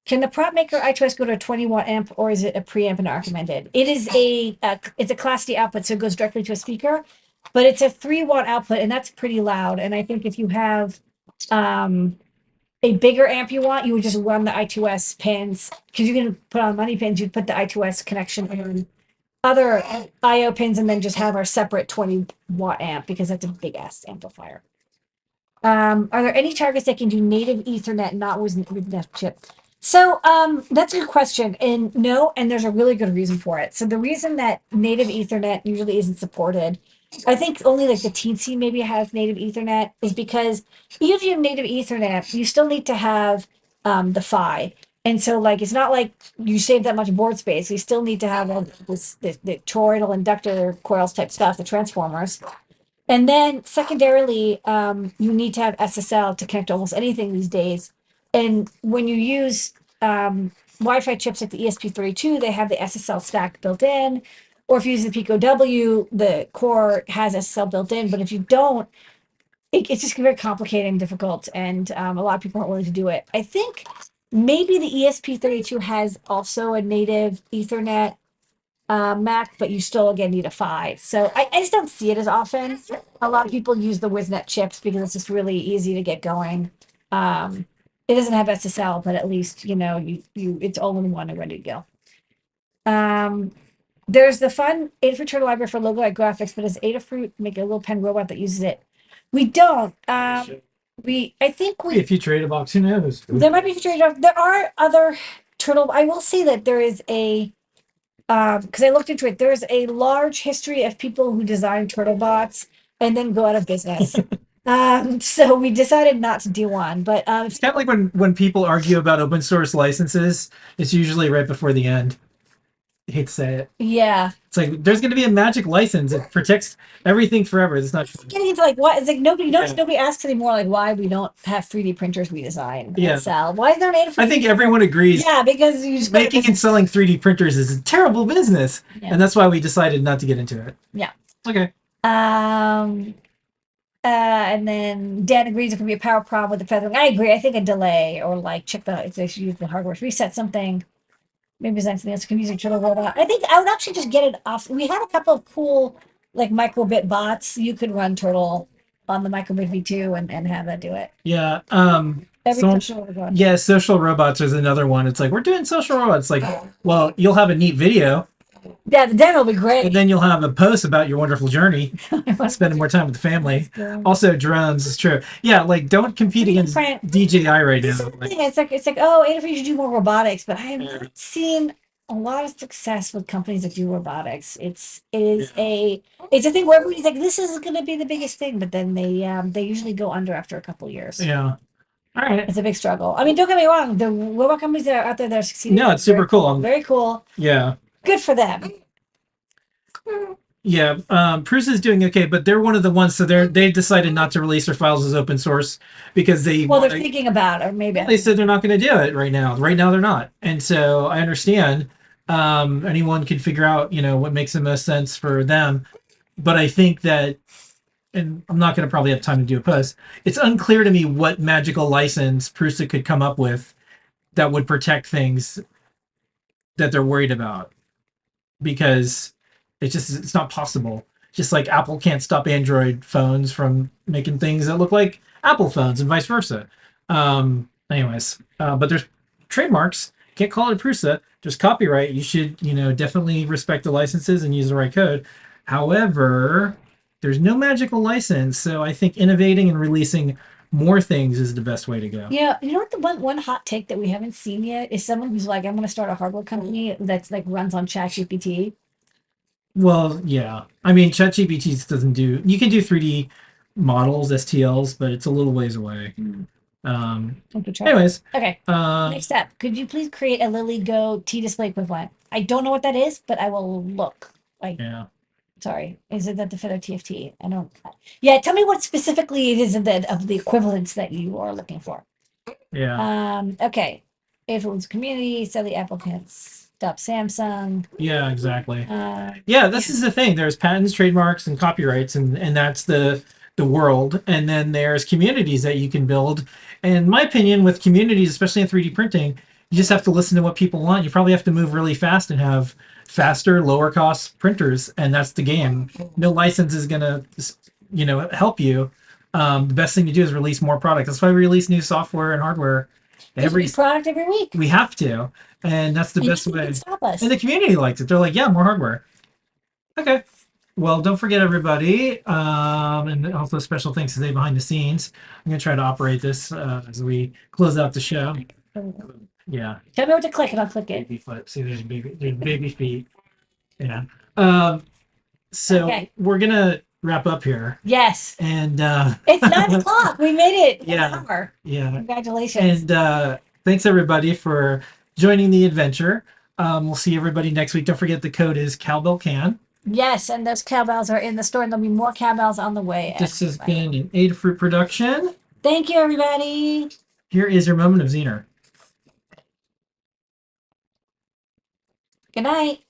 Can the prop maker I2S go to a 20-watt amp, or is it a preamp and recommended? It is it's a Class D output, so it goes directly to a speaker, but it's a 3-watt output, and that's pretty loud. And I think if you have a bigger amp you want, you would just run the I2S pins, because you can put on money pins. You'd put the I2S connection in other IO pins, and then just have our separate 20-watt amp, because that's a big ass amplifier. Are there any targets that can do native Ethernet, not with NF chip? So that's a good question, and no, and there's a really good reason for it. So the reason that native Ethernet usually isn't supported, I think only like the teensy maybe has native Ethernet, is because even if you have native Ethernet, you still need to have the PHY. And so like it's not like you save that much board space. You still need to have the toroidal inductor coils type stuff, the transformers. And then secondarily, you need to have SSL to connect to almost anything these days. And when you use Wi-Fi chips like the ESP32, they have the SSL stack built in. Or if you use the Pico W, the core has SSL built in. But if you don't, it's just very complicated and difficult. And a lot of people aren't willing to do it. I think maybe the ESP32 has also a native Ethernet Mac, but you still again need a PHY. So I just don't see it as often. A lot of people use the WizNet chips because it's just really easy to get going. It doesn't have SSL, but at least you it's all in one and ready to go. There's the fun Adafruit turtle library for logo like graphics, but does Adafruit make a little pen robot that uses it? We don't. I think we. If you trade a box, who knows? There might be future. There are other turtle. I will say that there is a. Because I looked into it, there's a large history of people who design turtle bots and then go out of business. So we decided not to do one, but It's kind of like when people argue about open source licenses, it's usually right before the end. I hate to say it. Yeah. It's like there's going to be a magic license. It protects everything forever. It's not getting into like what it's like nobody asks anymore like why we don't have 3D printers we design and sell. Why is there an Adafruit? I think everyone agrees. Yeah, because you just making and selling 3D printers is a terrible business, and that's why we decided not to get into it. Yeah. Okay. And then Dan agrees it could be a power problem with the feathering. I agree. I think a delay or like check if they should use the hardware to reset something. Maybe design something else confusing turtle robot. I think I would actually just get it off. We had a couple of cool like microbit bots. You could run turtle on the microbit V2 and have that do it. Yeah. Social robots is another one. It's like we're doing social robots. Like, well, you'll have a neat video. Yeah, the demo will be great. And then you'll have a post about your wonderful journey, spending more time with the family. Also, drones is true. Yeah, like don't compete against DJI right now. It's like oh, Adafruit should do more robotics, but I have not seen a lot of success with companies that do robotics. It's a thing where everybody's like, this is going to be the biggest thing, but then they usually go under after a couple of years. Yeah. All right. It's a big struggle. I mean, don't get me wrong. The robot companies that are out there that are succeeding. No, it's super cool. Very cool. Yeah. Good for them. Yeah, Prusa is doing okay, but they're one of the ones. So they decided not to release their files as open source because they're thinking about it, or maybe they said they're not going to do it right now. Right now, they're not, and so I understand. Anyone can figure out, what makes the most sense for them, but I think that, and I'm not going to probably have time to do a post. It's unclear to me what magical license Prusa could come up with that would protect things that they're worried about. Because it's not possible. Just like Apple can't stop Android phones from making things that look like Apple phones and vice versa. But there's trademarks. Can't call it a Prusa. There's copyright. You should, definitely respect the licenses and use the right code. However, there's no magical license. So I think innovating and releasing more things is the best way to go. Yeah, you know what? The one hot take that we haven't seen yet is someone who's like, I'm going to start a hardware company that's like runs on ChatGPT. Well, yeah. I mean, ChatGPT doesn't do. You can do 3D models, STLs, but it's a little ways away. Anyways. Okay. Next step. Could you please create a Lily Go T display equivalent? I don't know what that is, but I will look. Sorry, is it the Feather TFT? I don't. Yeah, tell me what specifically it is of the equivalents that you are looking for. Yeah. Okay. Influence community. So the Apple can't stop Samsung. Yeah, exactly. This is the thing. There's patents, trademarks, and copyrights, and that's the world. And then there's communities that you can build. And in my opinion, with communities, especially in 3D printing, You just have to listen to what people want. You probably have to move really fast and have faster, lower cost printers, and that's the game. No license is gonna, help you. The best thing to do is release more product. That's why we release new software and hardware Every product every week. we have to, and that's the best Nothing way. can stop us. And the community likes it. They're like, yeah, more hardware. Okay. Well, don't forget everybody, and also special thanks to Dave behind the scenes. I'm gonna try to operate this as we close out the show. Yeah, Tell me what to click and I'll click it. baby foot. See, there's baby feet. Yeah. So Okay. we're gonna wrap up here, Yes. and It's 9 o'clock. We made it. Yeah. An hour. yeah, Congratulations. and thanks everybody for joining the adventure. We'll see everybody next week. Don't forget the code is Cowbell Can. Yes, and those cowbells are in the store, and there'll be more cowbells on the way. This has been an Adafruit production. Thank you, everybody. Here is your moment of Zener. Good night.